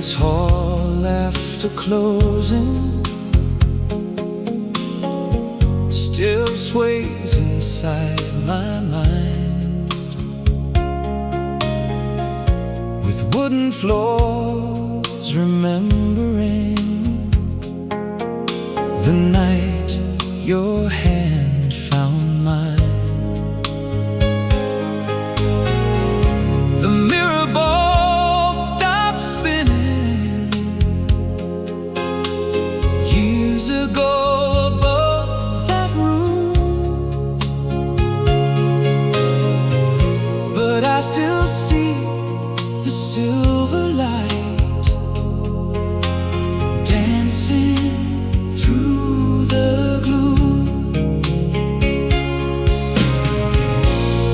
dance hall after closing still sways inside my mind, with wooden floors, remembering the night your hand found mine. The mirror ball stopped spinning years ago above that room, but I still see the silver light dancing through the gloom.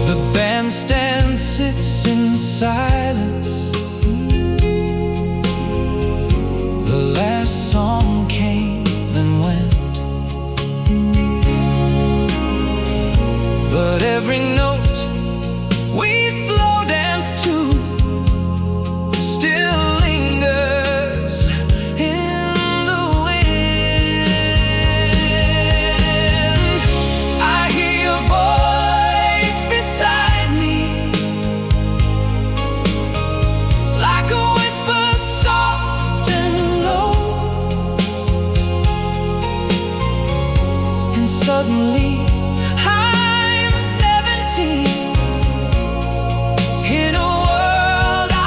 The bandstand sits in silence. The last song came and went, but every note we slow dance to still lingers in the wind. I hear your voice beside me, like a whisper soft and low, and suddenly I'm 17 in a world I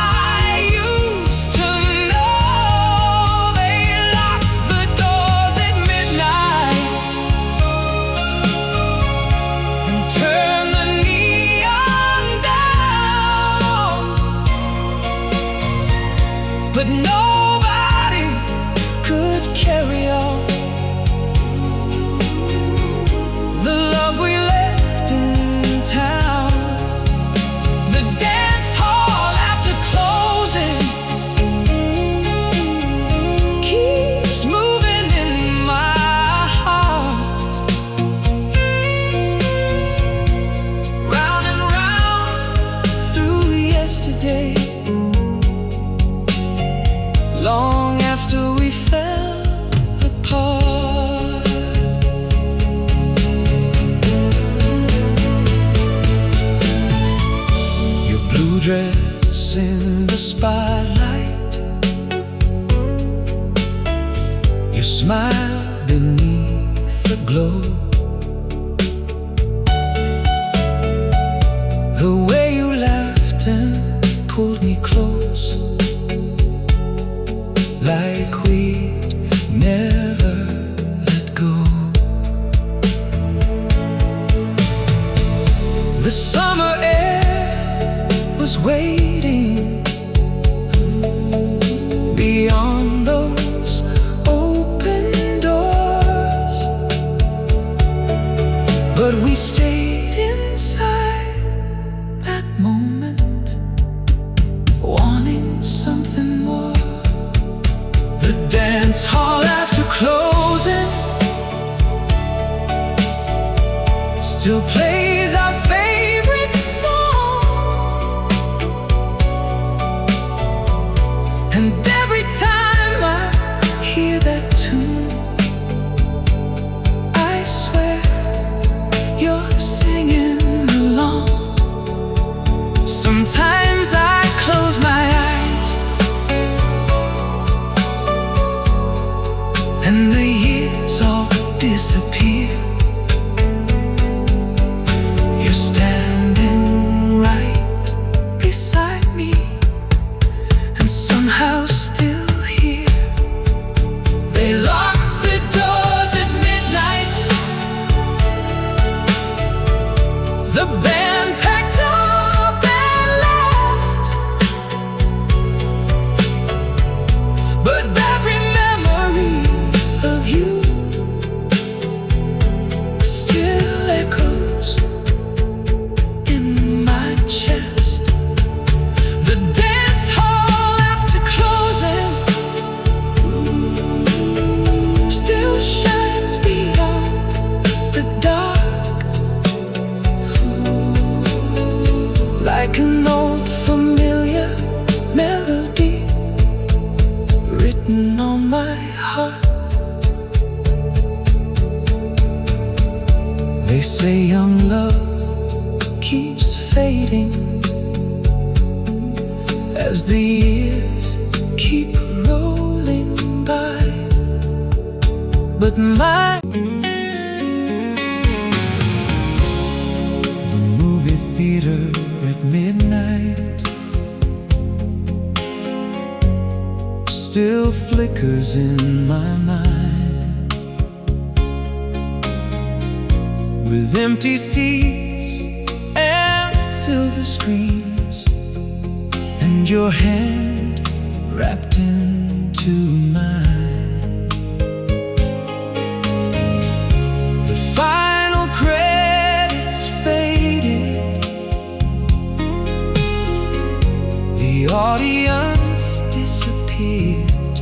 used to know. They lock the doors at midnight and turn the neon down, but nobody could carry on the love we left in town. The dance hall after closing keeps moving in my heart, round and round through yesterday, long after we fell apart. Your blue dress in the spotlight, your smile beneath the glow, the way you laughed and pulled me close, like we'd never let go. The summer air was waiting beyond those open doors, but we stayed inside that moment, wanting something more. The dance hall after closing still plays our favorite song, and every time I hear that tune, I swear you're singing along. Sometimes I close my eyes and the years all disappear. You're standing right beside me, and somehow still here. They lock the doors at midnight. The band packed up and left, but every memory of you still echoes in my chest. The dance hall after closing still shines beyond the dark, like an old familiar melody my heart. They say young love keeps fading as the years keep rolling by. But the movie theater at midnight still flickers in my mind, with empty seats and silver screens, and your hand wrapped into mine. The final credits faded, the audience disappeared,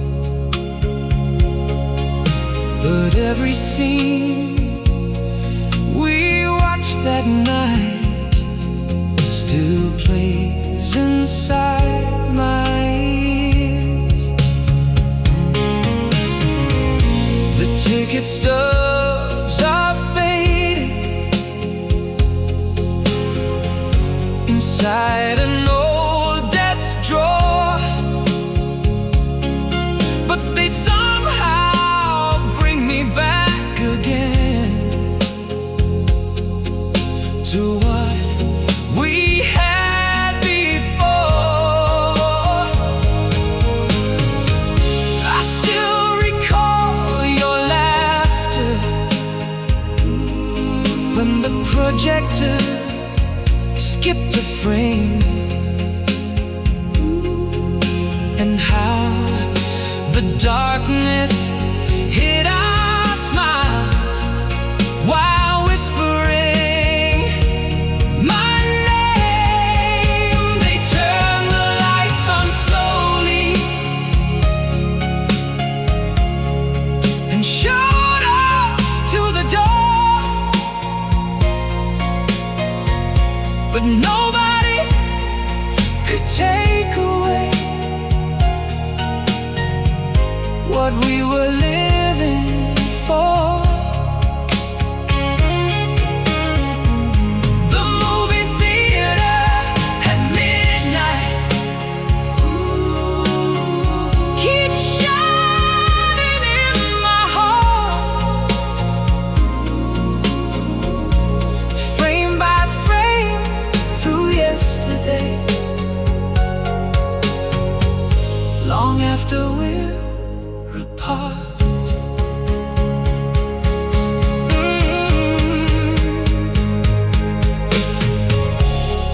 but every scene we watched that night still plays inside my ears. The ticket stubs are fading inside an old desk drawer, but they somehow bring me back again to what we had before. I still recall your laughter when the projector skipped a frame, and how the darkness hid our smiles while whispering my name. They turned the lights on slowly and showed us to the door, but nobody could take away what we were living for. The movie theater at midnight keeps shining in my heart, frame by frame through yesterday, long after we're apart.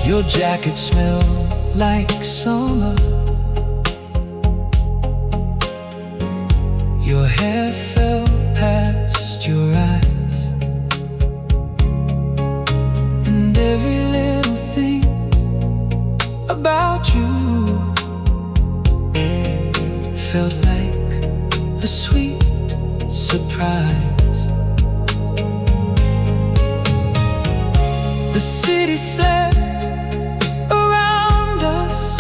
Your jacket smelled like summer, your hair fell past your eyes, and every little thing about you felt like a sweet surprise. The city slept around us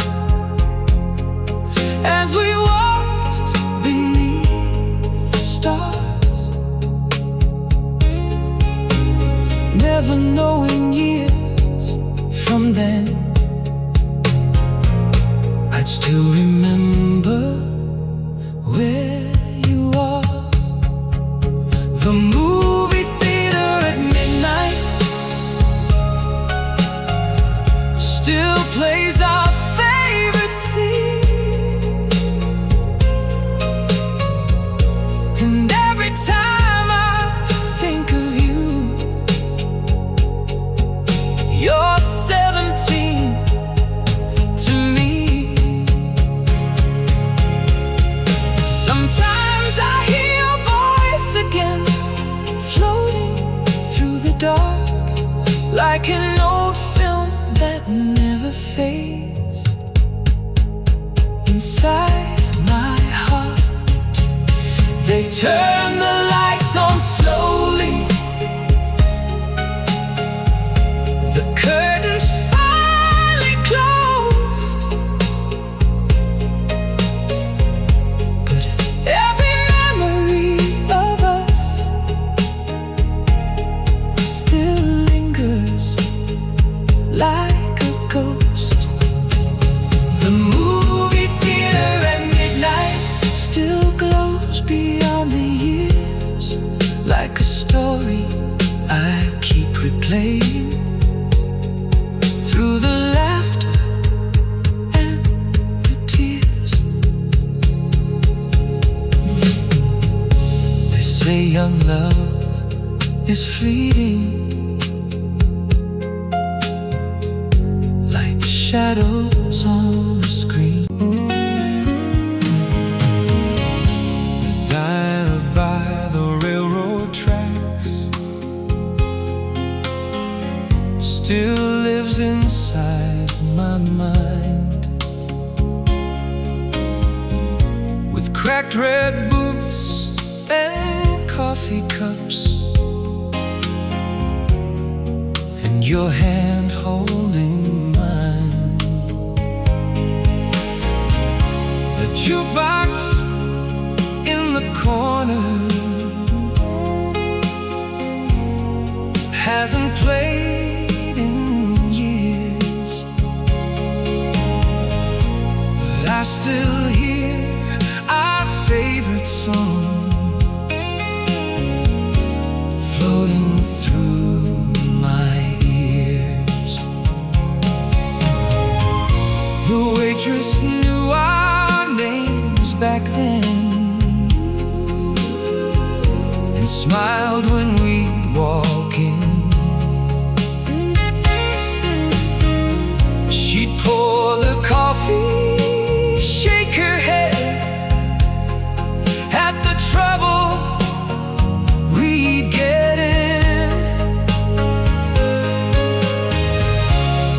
as we walked beneath the stars, never knowing years from then I'd still remember where you are. The movie theater at midnight still plays our favorite scene, and every time I think of you, you're 17 to me. Sometimes I hear your voice again, floating through the dark, like an old film that never fades. Inside my heart, they turn the lights on slowly, the curtains finally closed, but every young love is fleeting, like shadows on a screen. The diner by the railroad tracks still lives inside my mind, with cracked red boots and coffee cups, and your hand holding mine. The jukebox in the corner hasn't played in years, but I still hear our favorite song floating through my ears. The waitress knew our names back then and smiled when we'd walk in. She'd pour the coffee, shake her head at the trouble we'd get in.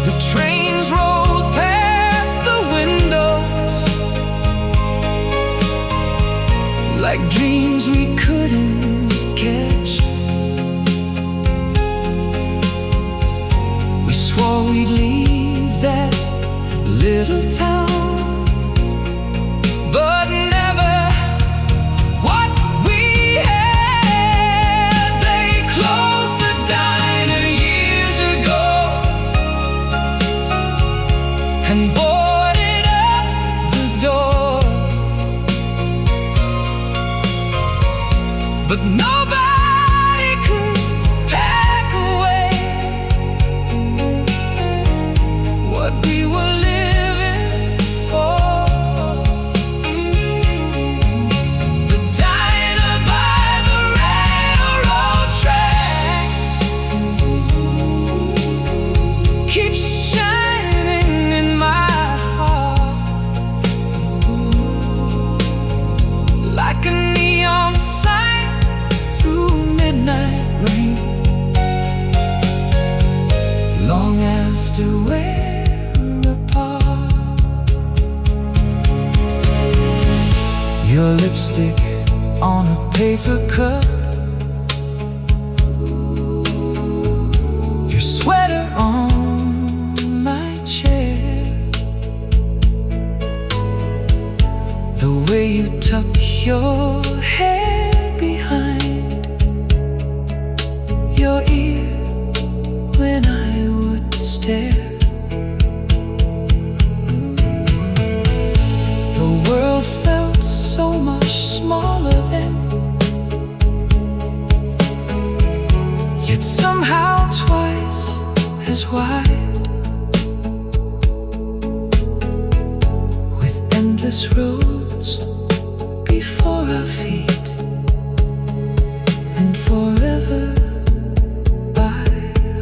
The trains rolled past the windows like dreams we couldn't catch. We swore we'd leave that little town, but never what we had. They closed the diner years ago and boarded up the door, but nobody could pack away what we were living for. The diner by the railroad tracks keeps shining in my heart like a neon sign through midnight rain. Long after we're apart, your lipstick on a paper cup, your sweater on my chair, the way you tuck your hair behind your ear when I would stare. The world felt so much smaller then, yet somehow twice as wide, with endless roads before our feet and forever by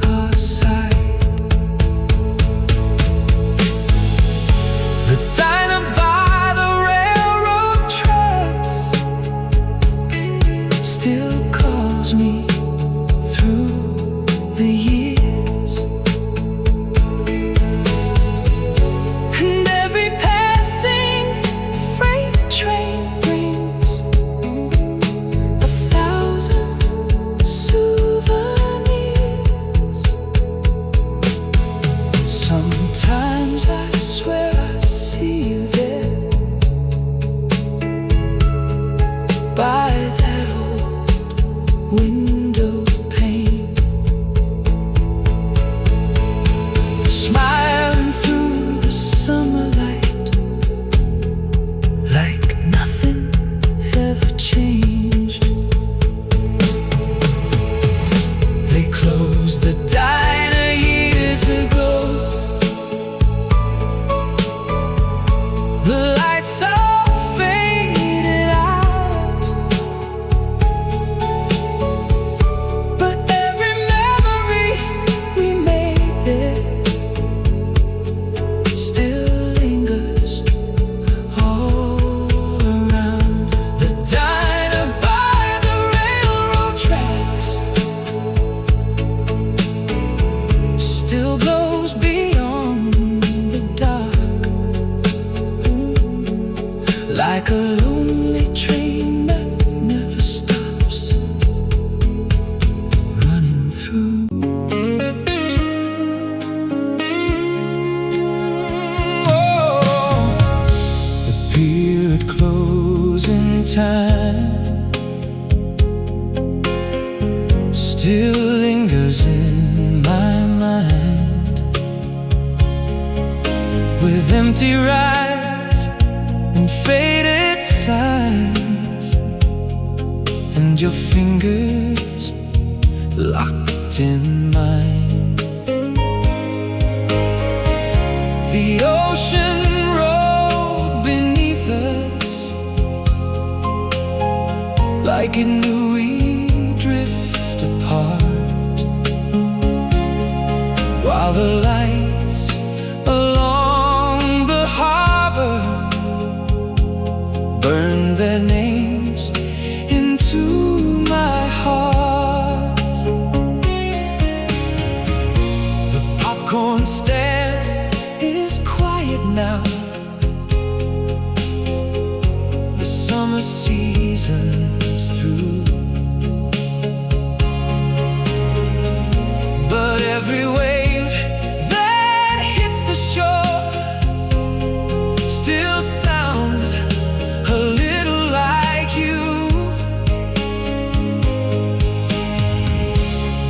our side. The diner by the railroad tracks still calls me through the years, and every passing freight train brings like a lonely train that never stops running through. Oh, the pier at closing time still lingers in my mind, with empty rides and faded signs, and your fingers locked in mine. The ocean rolled beneath us like it knew we'd drift apart, while the lights along the harbor burned their names into my heart. The popcorn stand is quiet now. The summer season's through, but every wave that hits the shore still sounds a little like you.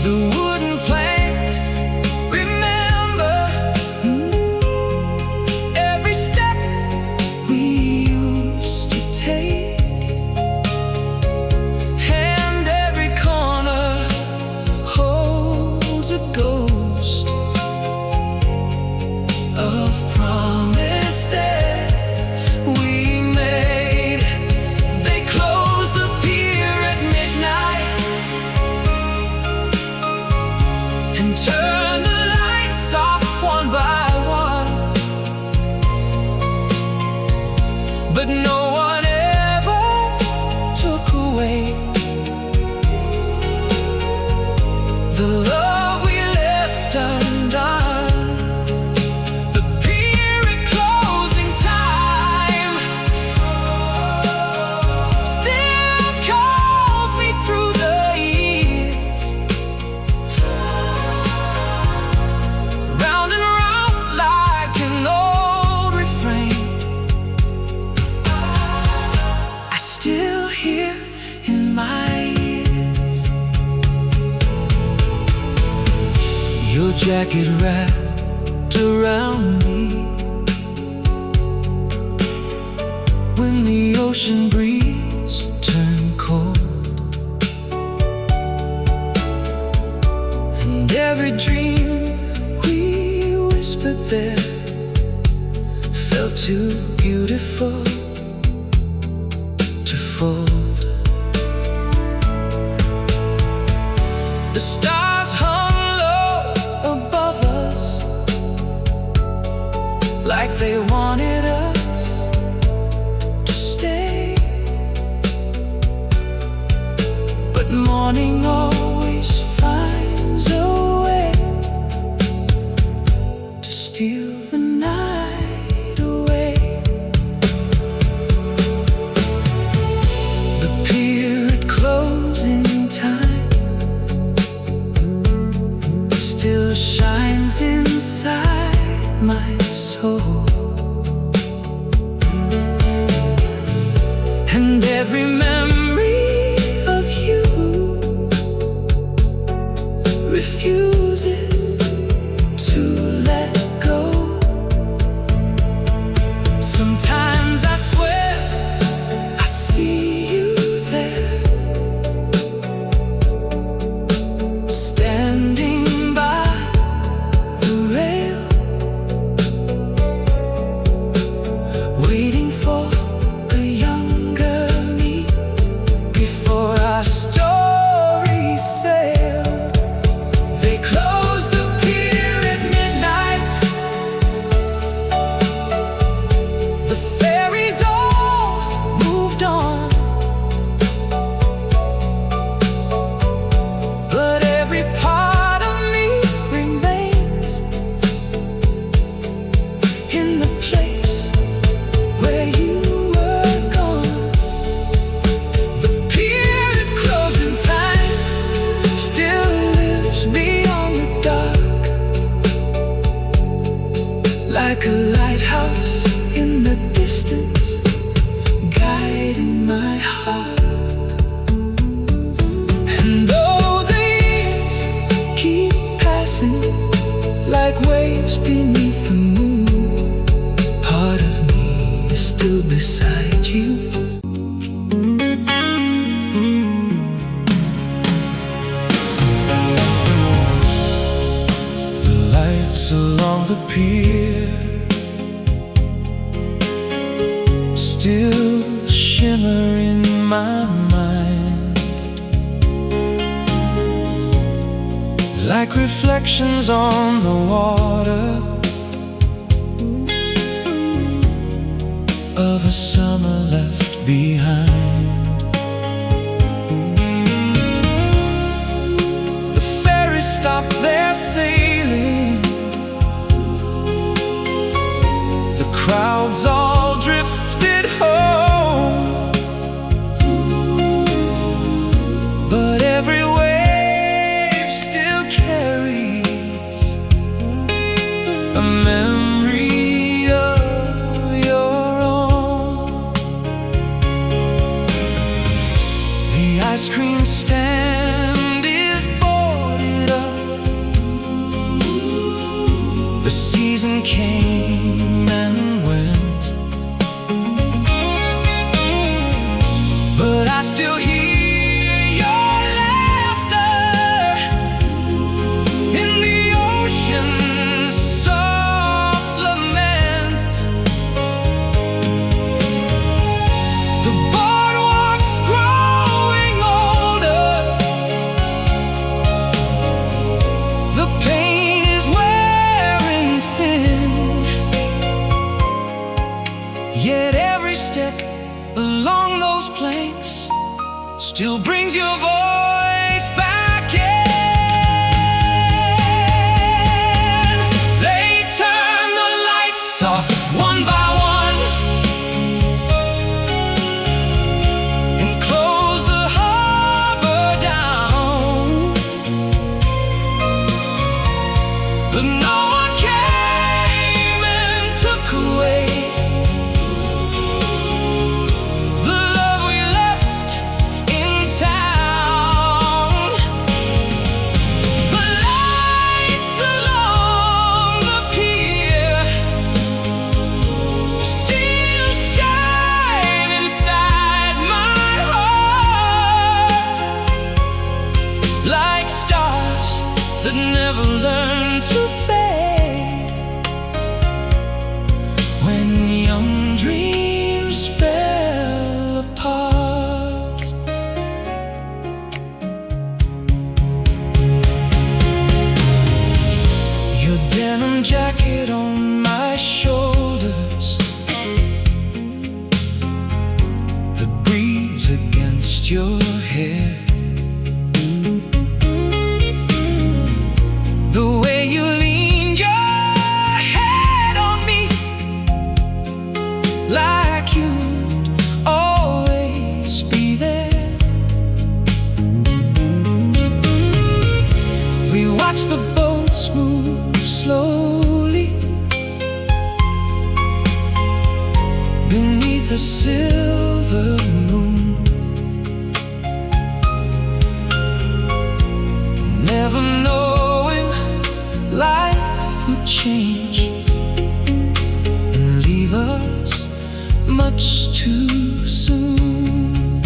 The wooden planks remember every step we used to take, and every corner holds a ghost of promises we made. They close the pier at midnight and turn the lights off one by one, but no one ever took away the love we left undone. The pier at closing time still calls me through the years, round and round like an old refrain. I still hear in my ears your jacket wrapped around me when the ocean breeze turned cold, and every dream we whispered there felt too beautiful to fold. The stars hung low above us like they wanted us to stay, but morning always finds a way to steal the night away. The pier at closing time still shines inside my soul, and every memory of you refuses to let go. Sometimes I swear I see you there, standing by the rail, waiting for a younger me. like a lighthouse in the distance, guiding my heart. And though the years keep passing like waves beneath the moon, part of me is still beside you. The lights along the pier still shimmer in my mind, like reflections on the water of a summer left behind. The ferries stop their sailing, the crowds all drifted home, but every wave still carries a memory of your own. The ice cream stand is boarded up. The season came and went, but I still hear your laughter in the ocean's soft lament. The boardwalk's growing older, the pain is wearing thin, yet every step along those planks still brings your voice back in. They turn the lights off one by one and close the harbor down, but no one came and took away the love we left in town. The lights along the pier still shine inside my heart, like stars that never learn to fade, when young dreams fell apart. Your denim jacket on my shoulders, the breeze against your hair, the way you leaned your head on me, like you'd always be there. We watched the boats move slowly beneath a silver moon, never knowing life would change and leave us much too soon.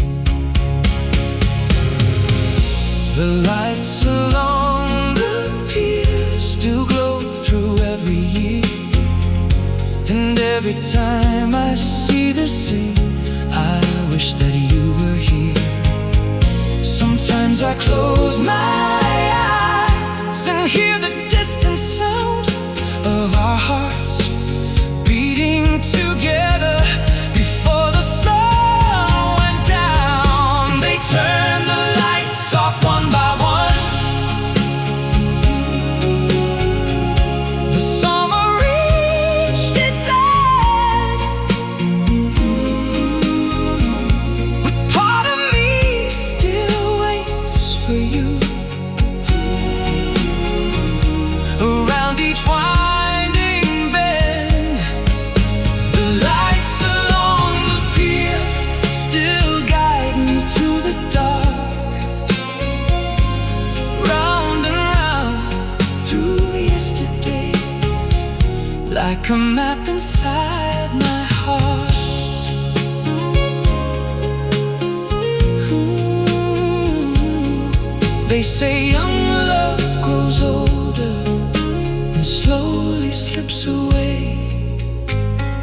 The lights along the pier still glow through every year, and every time I see the sea, I wish that you were here. Sometimes I close my eyes and hear the distant sound of our hearts beating together before the sun went down. They turned the lights off one by one. The summer reached its end, but part of me still waits for you. like a map inside my heart. They say young love grows older and slowly slips away,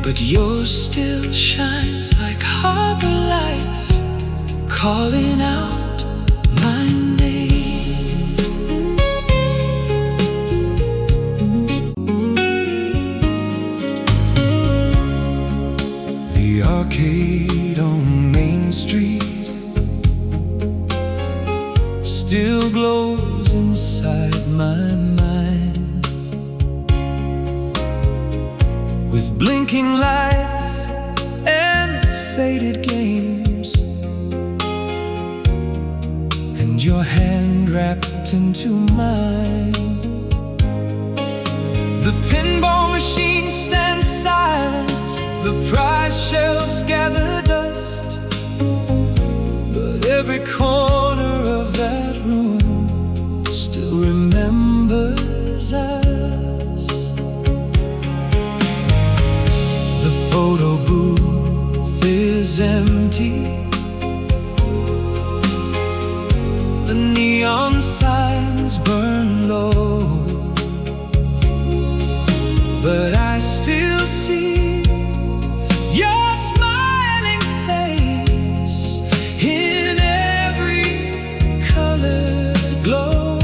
but yours still shines like harbor lights, calling out my name. The arcade on Main Street still glows inside my mind, with blinking lights and faded games, and your hand wrapped into mine. The pinball machine stands silent, the prize shelves gather dust, but every corner of that room still remembers us. The photo booth is empty, the neon signs burn low, but I still see your smiling face in every colored glow.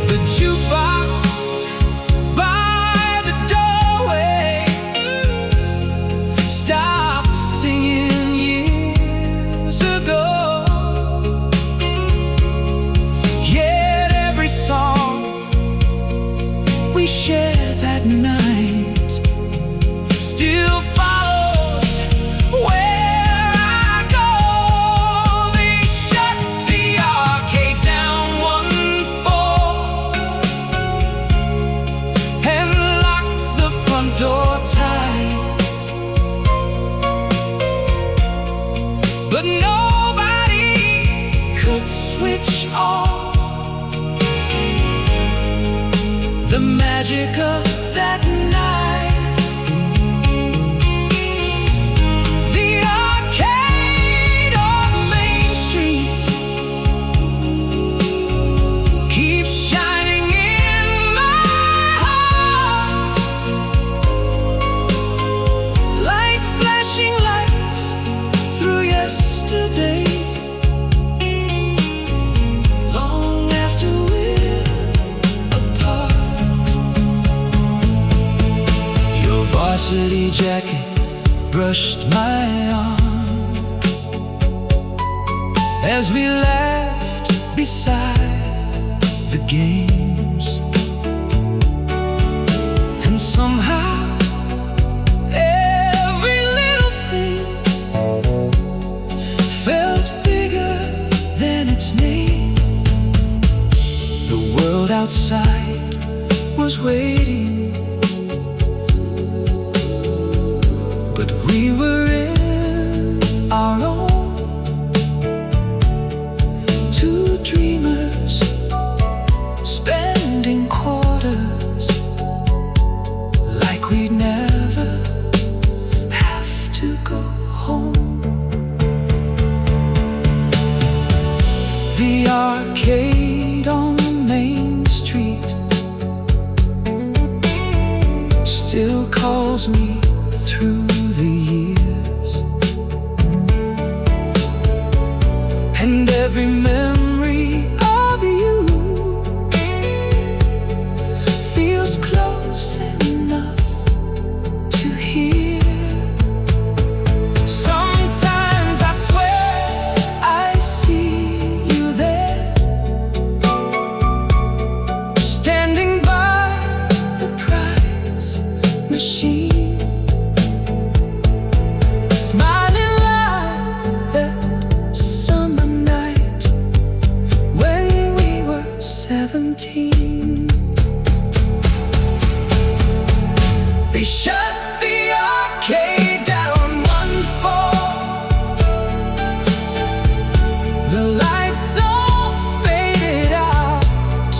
The jukebox by the doorway stopped singing years ago, yet every song we shared that night still follows where I go. They shut the arcade down 1-4 and locked the front door tight, but nobody could switch off the magic of that night. The arcade on Main Street keeps shining in my heart like flashing lights through yesterday, long after we're apart. Your varsity jacket brushed my arm as we laughed beside the games, and somehow every little thing felt bigger than its name. The world outside was waiting, but we were in our own, two dreamers spending quarters like we'd never have to go home. The arcade on Main Street still calls me through the years, and every memory of you feels close enough to hear. Sometimes I swear I see you there, standing by the prize machine, smiling like that summer night when we were 17. They shut the arcade down 1-4, the lights all faded out,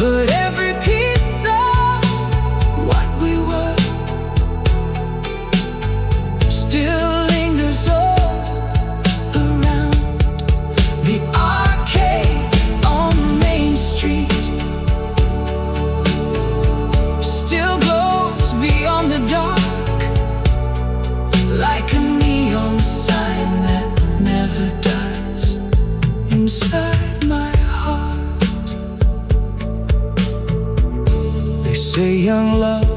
but every piece of what we were still lingers all around the arcade on Main Street. Still glows beyond the dark, like a neon sign that never dies inside my heart. They say young love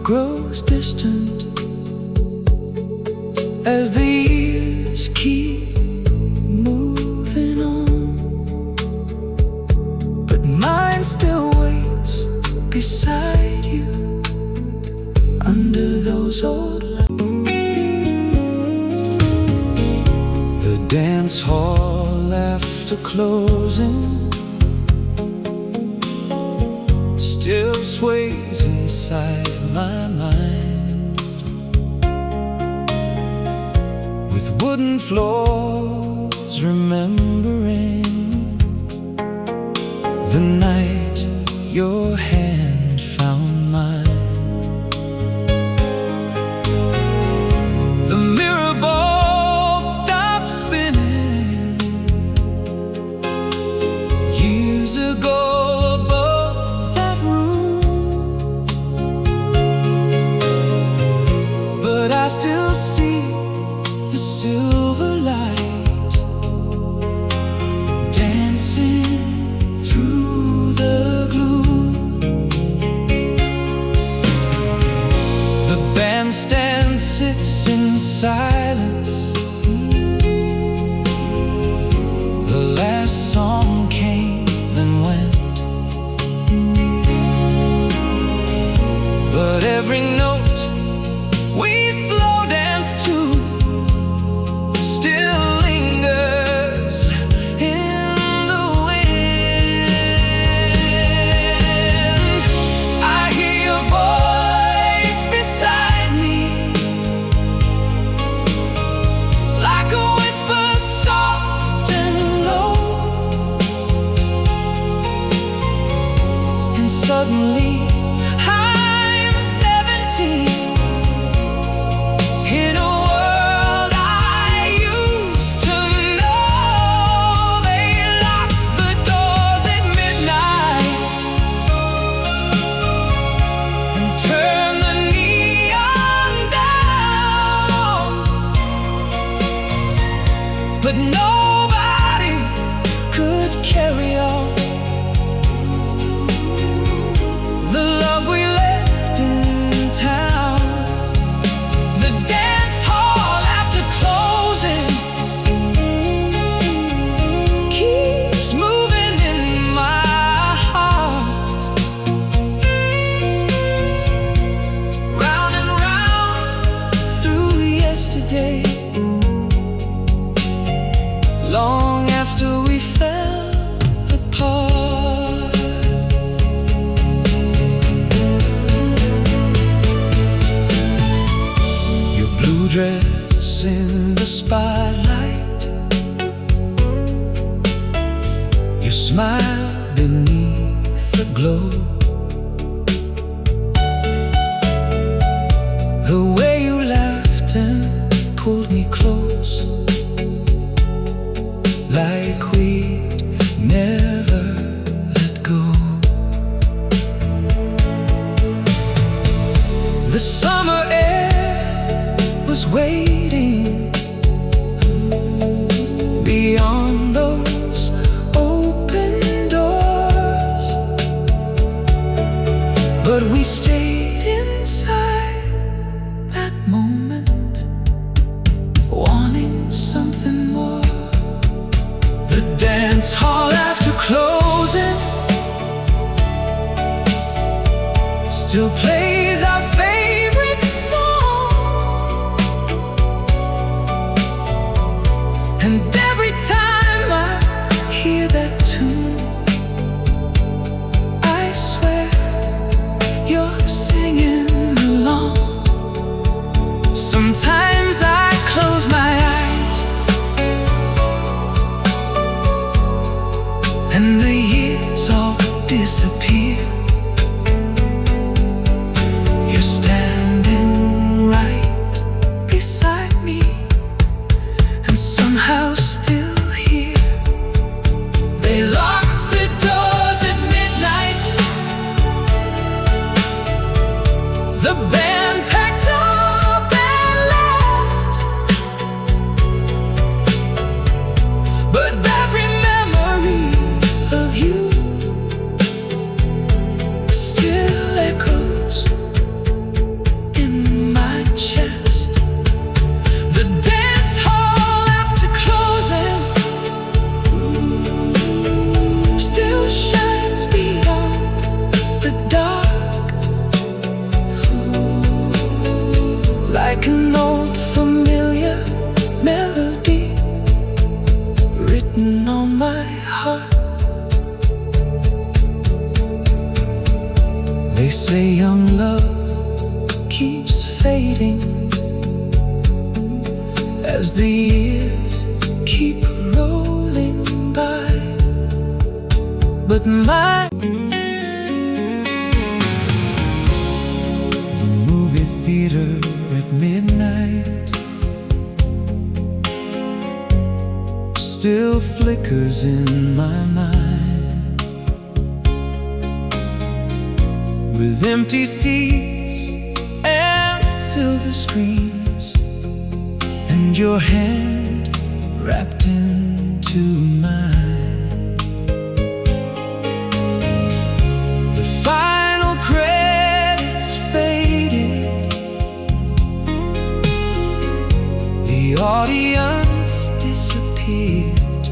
grows distant as the years keep moving on, but mine still waits beside you under those old lights. The dance hall after closing still sways inside my mind, with wooden floors remembering the night your hand found mine. The mirror ball stopped spinning years ago above that room, but I still see the silver light dancing through the gloom. The bandstand sits in silence. The last song came and went, but every note we slow dance to still lingers in the wind. I hear your voice beside me, like a whisper soft and low, and suddenly I'm 17 in a world I used to know. They lock the doors at midnight and turn the neon down, but nobody could carry on the love we left in town. The dance hall after closing keeps moving in my heart, round and round through yesterday, long after we fell apart. Your blue dress in the spotlight, your smile beneath the glow, the way you laughed and pulled me close, like we'd never let go. The summer air was waiting beyond those open doors, but we stayed inside that moment, wanting something more. The dance hall after closing still plays our favorite song, and every time I hear that tune, I swear you're singing along. Sometimes I close my eyes and the years all disappear. They say young love keeps fading as the years keep rolling by. But the movie theater at midnight still flickers in my mind, with empty seats and silver screens, and your hand wrapped into mine. The final credits faded, the audience disappeared,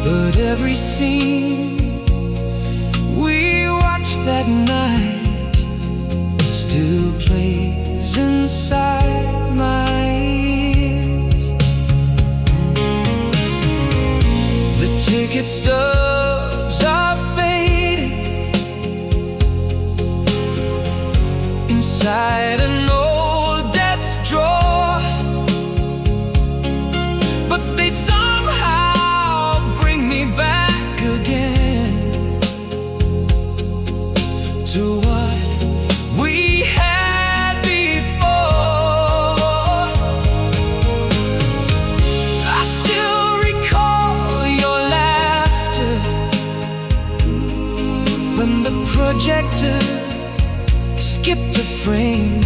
but every scene we watched that night still plays inside my ears. The ticket stubs are fading inside an old desk drawer, but they somehow bring me back again to what we had before. I still recall your laughter when the projector skipped a frame,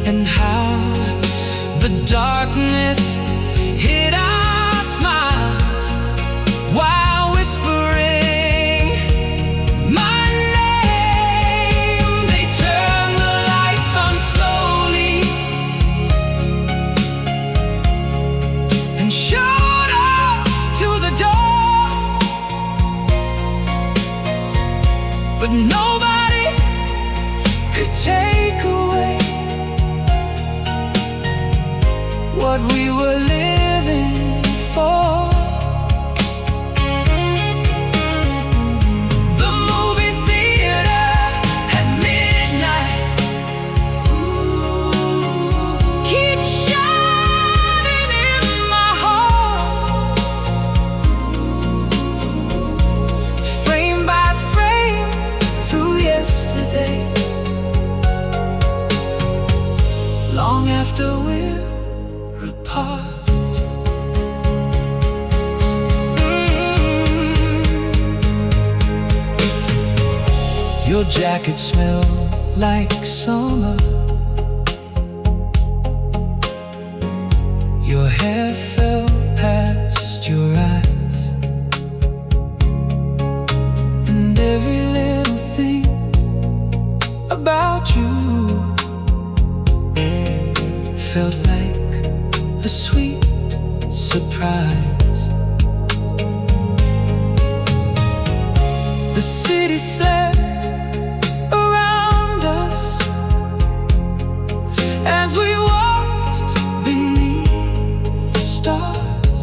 and how the darkness hid our smiles while whispering my name. They turned the lights on slowly and showed us to the door, but nobody could take away what we were living for. The movie theater at midnight keeps shining in my heart, frame by frame through yesterday, long after we're apart. Your jacket smelled like summer, your hair fell past your eyes, and every little thing about you felt like a sweet surprise. The city slept around us as we walked beneath the stars,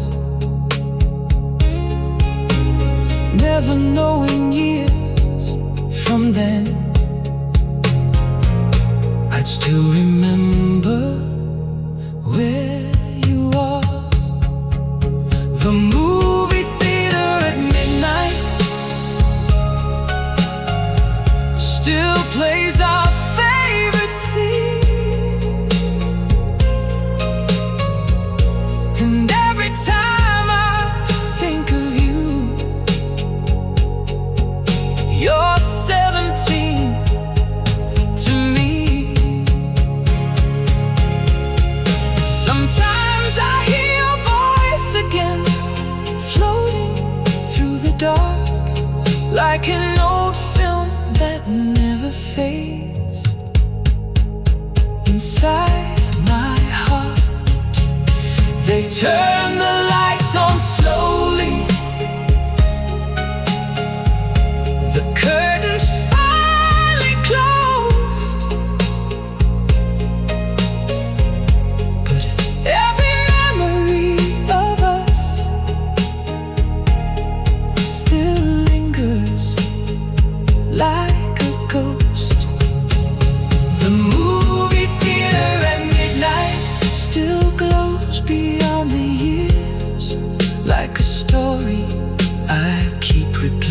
never knowing years from then I'd still remember where you are. The movie theater at midnight still plays our favorite scene, and every time I think of you, you're 17 to me. Sometimes I hear your voice again, floating through the dark, like an old film that never fades. Inside my heart, they turn the lights on slowly, the curtains finally closed, but every memory of us still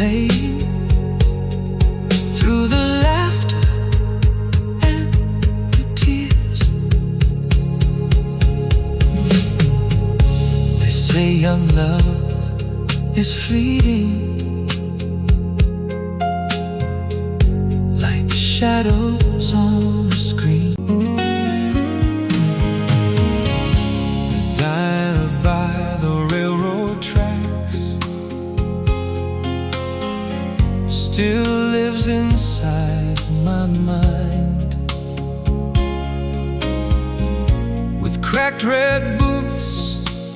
playing through the laughter and the tears. They say young love is fleeting, like shadows on a screen. The diner by the railroad tracks still lives inside my mind, with cracked red boots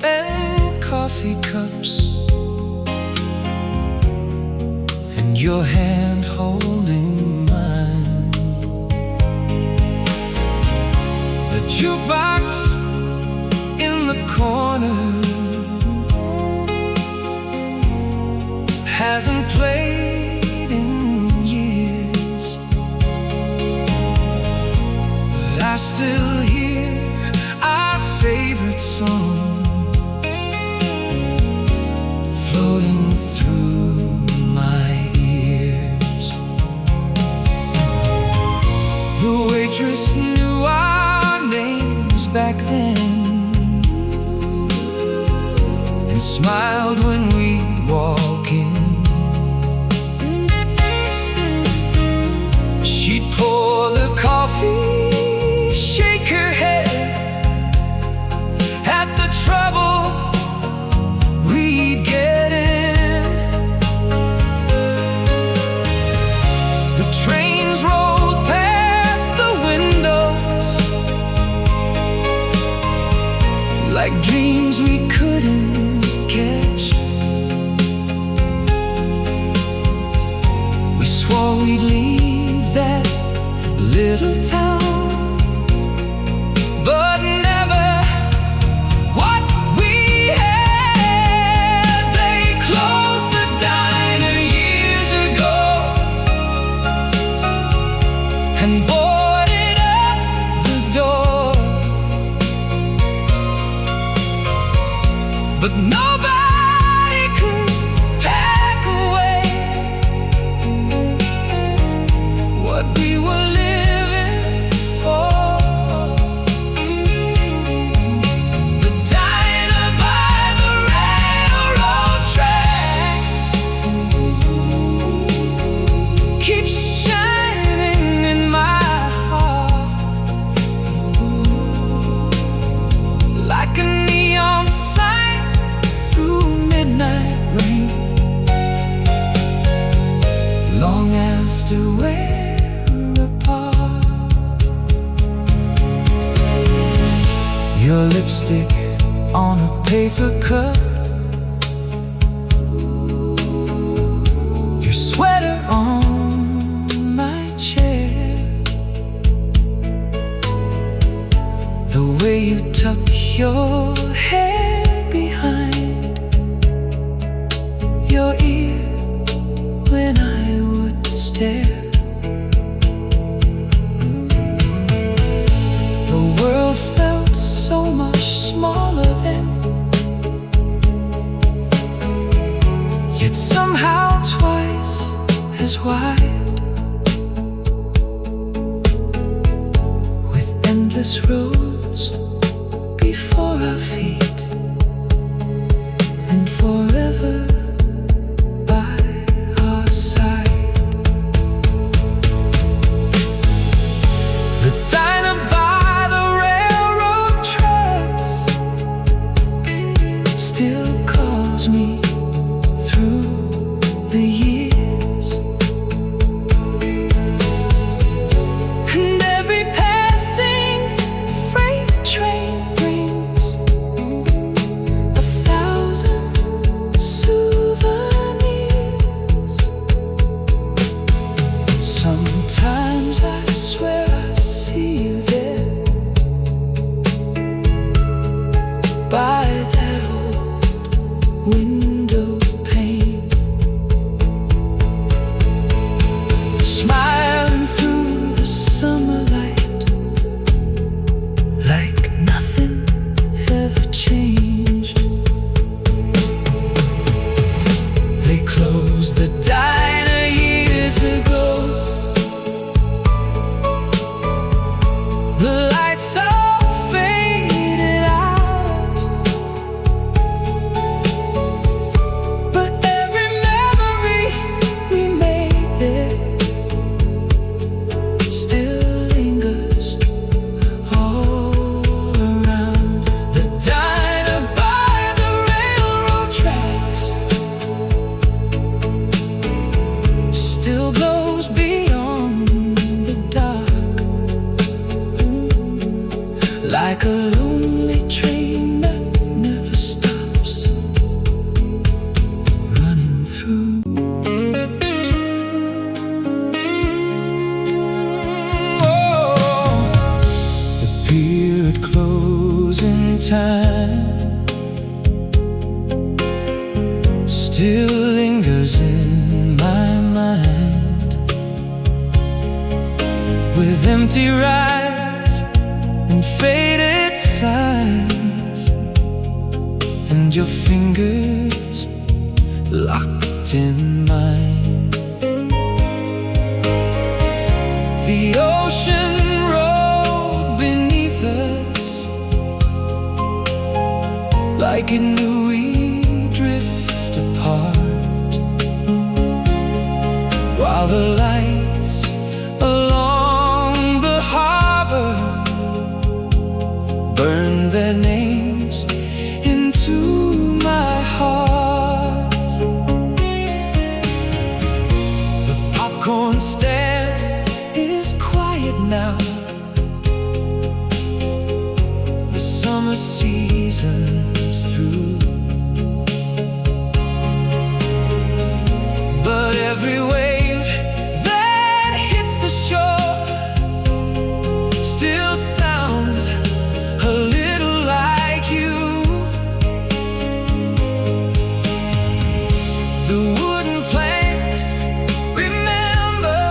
and coffee cups, and your hand holding mine. The jukebox in the corner hasn't played in years, but I still hear our favorite song floating through my ears. The waitress knew our names back then and smiled when we'd walk in. She'd pour the coffee, shake her head at the trouble we'd get in. The trains rolled past the windows like dreams we couldn't catch. We swore we'd leave that little town, but never what we had. They closed the diner years ago and boarded up the door, but nobody could pack away what we were living for. The diner by the railroad tracks keeps shining in my heart like a neon sign through midnight rain. Long after we're apart, your lipstick on a paper cup, your sweater on my chair, the way you tuck your hair behind your ear when I would stare. The world felt so much smaller then, yet somehow twice as wide, with endless roads before our feet and forever by our side. The diner by the railroad tracks still calls me through the years, and every passing freight train brings still lingers in my mind, with empty rides and faded signs, and your fingers locked in mine. The ocean rolled beneath us like it knew we'd drift apart, while the lights along the harbor burned their names into my heart. The popcorn stand is quiet now, the summer season's through, but every wave that hits the shore still sounds a little like you. The wooden planks remember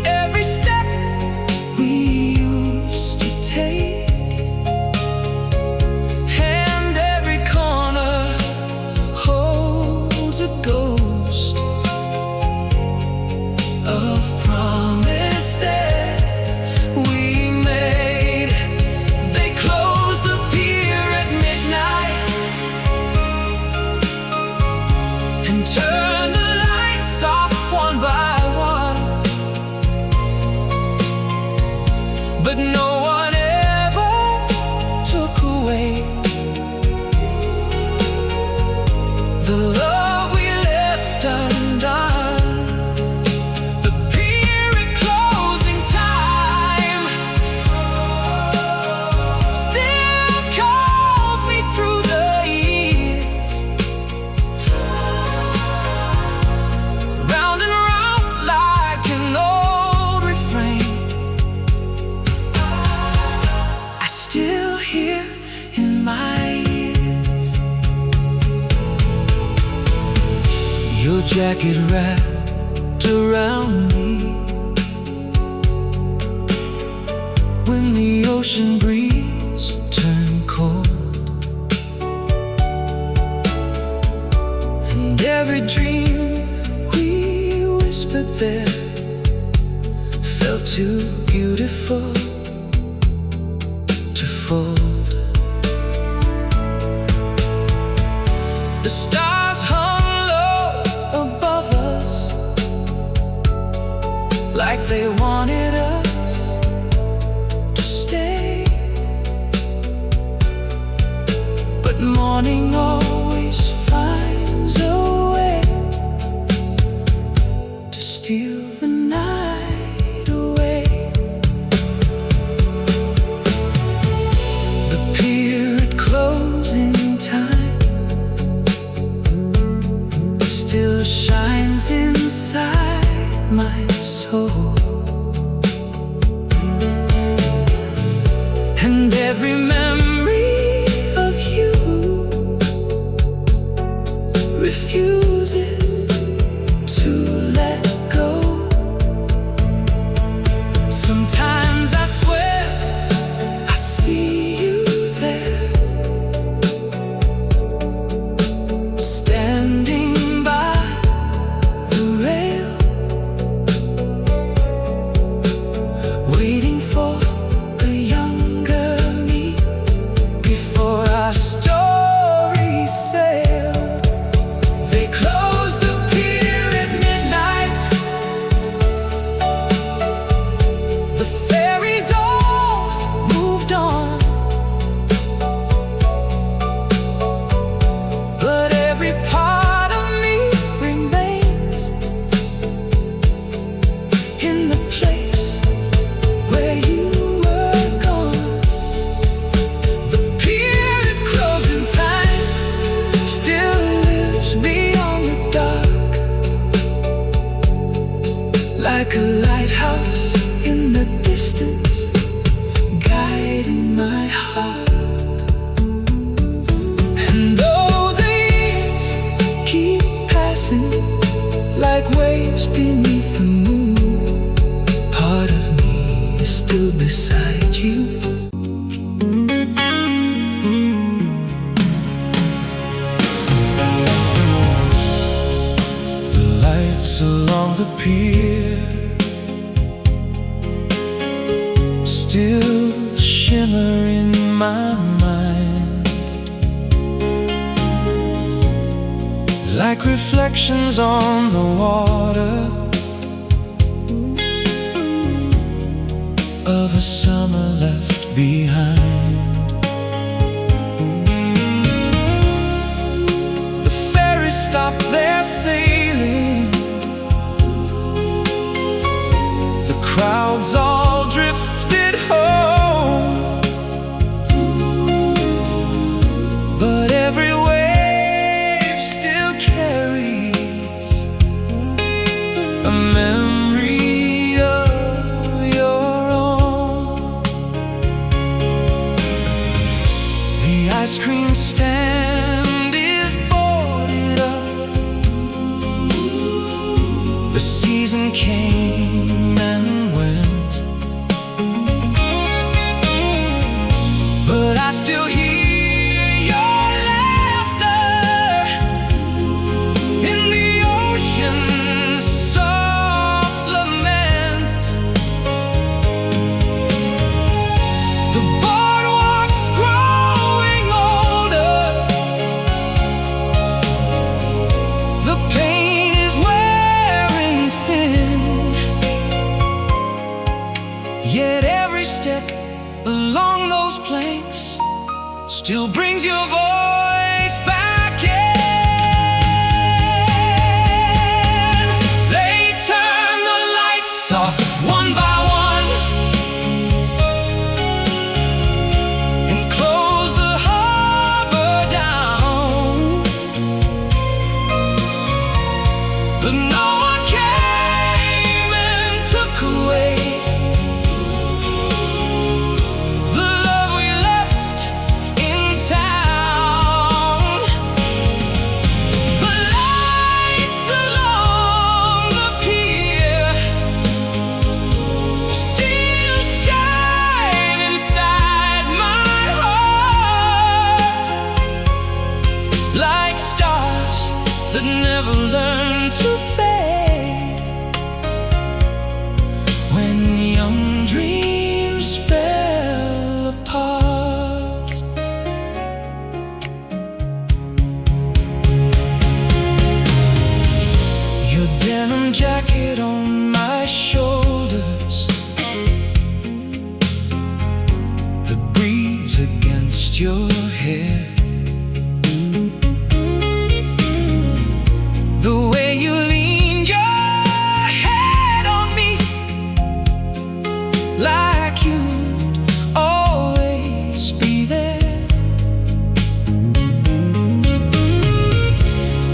every step we used to take, and every corner holds a ghost of promises we made. They closed the pier at midnight and turned the lights off one by one, but no one ever took away the love we left undone. The pier at closing time still calls me through the years, round and round like an old refrain. I still hear in my ears your jacket wrapped around me when the ocean breeze turned cold, and every dream we whispered there felt too beautiful to fold. The stars hung low above us like they wanted us to stay, but morning always finds a way to steal the night away. The pier at closing time still shines inside my soul, and every memory of you refuses to let go. Sometimes I swear I see you there, standing by the rail, waiting for a younger me before our story sailed. They closed the pier at midnight, the ferries all moved on, but every part of me remains in the place where you were gone. The pier at closing time still lives beyond the dark, like a lighthouse in the distance, guiding my heart. And though the years like waves beneath the moon. Part of me is still beside you. The lights along the pier still shimmer in my mind, like reflections on the water of a summer left behind. The ferries stop their sailing, the crowds all drifted home, but every wave still carries a memory of your own. The ice cream stand is boarded up. The season came and went, but I still hear your laughter in the ocean's soft lament. The boardwalk's growing older, the paint is wearing thin, yet every step along those planks still brings your voice back in. They turn the lights off one by one and close the harbor down, but no one came and took away the love we left in town. The lights along the pier still shine inside my heart, like stars that never learn to fade, when young dreams fell apart. Your denim jacket on my shoulders, the breeze against your hair, the way you leaned your head on me, like you'd always be there.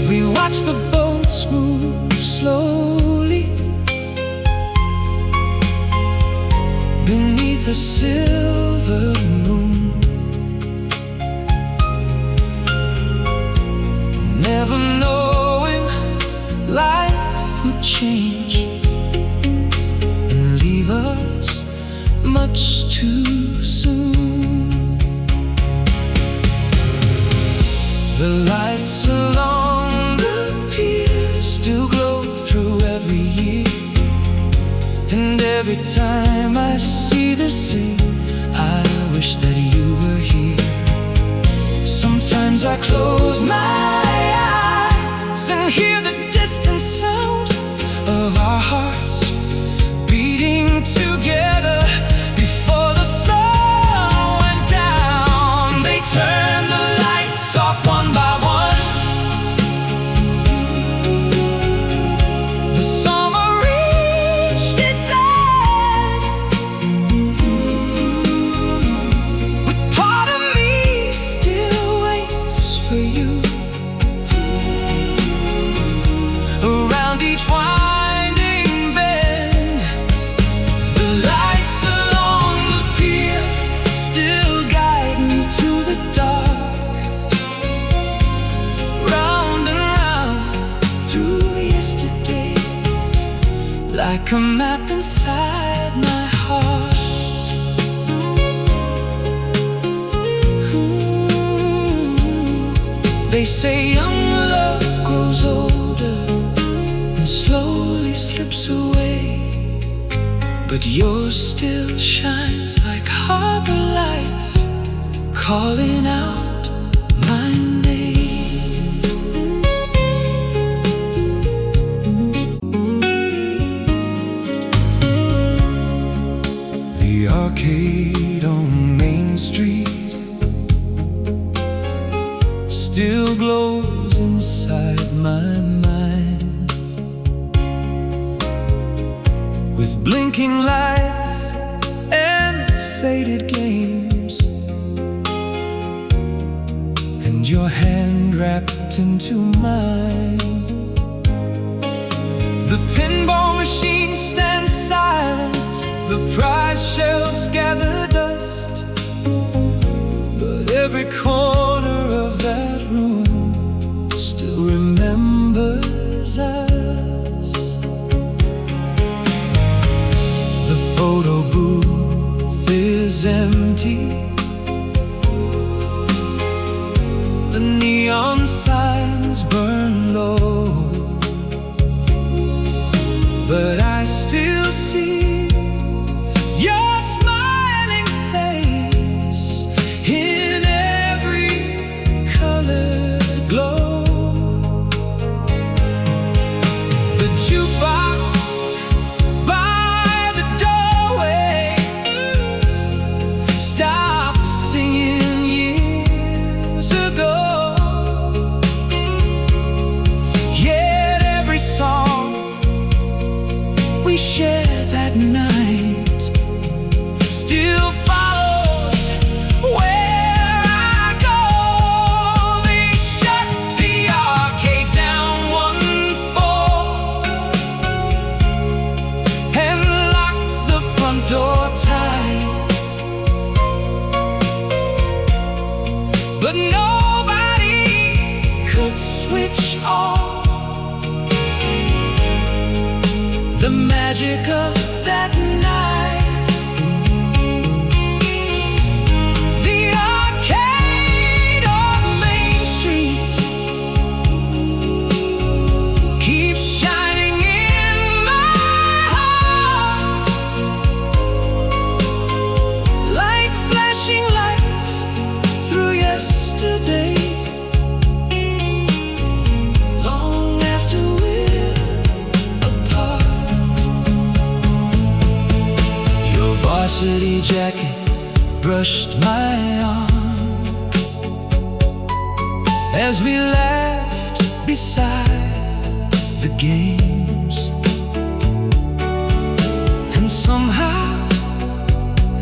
We watch the boats move slowly beneath a silver moon, never knowing life would change and leave us much too soon. The lights along the pier still glow through every year, and every time I see the sea, I wish that you were here. Sometimes I close my eyes and hear the distant sound of our hearts beating together before the sun went down. They turned the lights off one by one. The summer reached its end, but part of me still waits for you. like a map inside my heart. They say young love grows older and slowly slips away, but yours still shines like harbor lights, calling out my name. The arcade on Main Street still glows inside my mind, with blinking lights and faded games, and your hand wrapped into mine. The pinball machine stands silent, the prize shelves gather dust, but every corner of that room still remembers us. The photo booth is empty, the neon signs burn low, but I still see your smiling face in every colored glow. The jukebox by the doorway stopped singing years ago, yet every song we shared that night still follows where I go. They shut the arcade down 1-4 and locked the front door tight, but nobody could switch off the magic of that night. The arcade on Main Street keeps shining in my heart like flashing lights through yesterday, long after we're apart. Your varsity jacket brushed my arm as we laughed beside the games, and somehow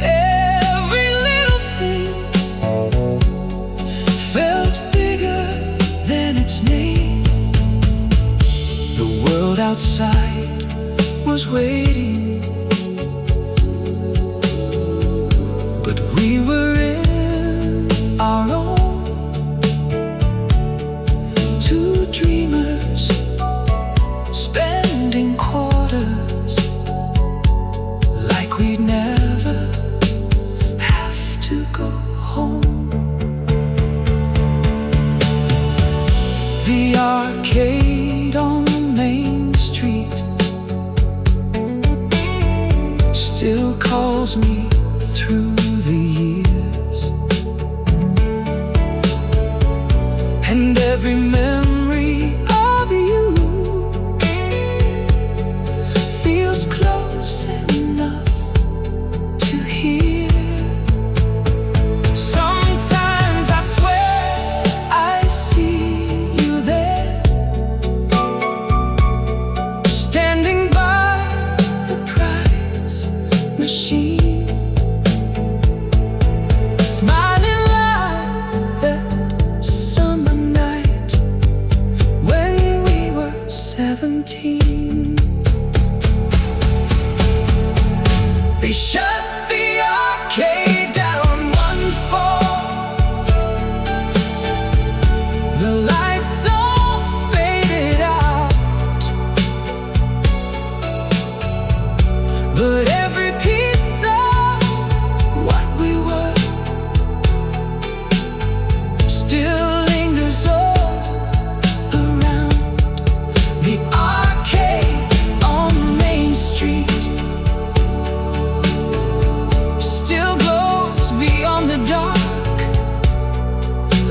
every little thing felt bigger than its name. The world outside was waiting, but we were in our own. Two dreamers spending quarters like we'd never have to go home. The arcade on Main Street still calls me through the years, and every memory of you feels close enough to hear. Sometimes I swear I see you there, standing by the prize machine, smiling like that summer night when we were 17. They shut the arcade down 1-4, the lights all faded out,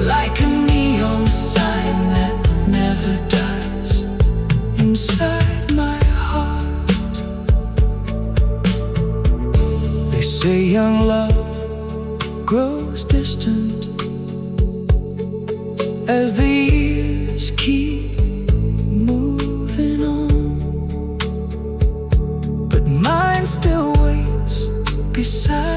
like a neon sign that never dies inside my heart. They say young love grows distant as the years keep moving on, but mine still waits beside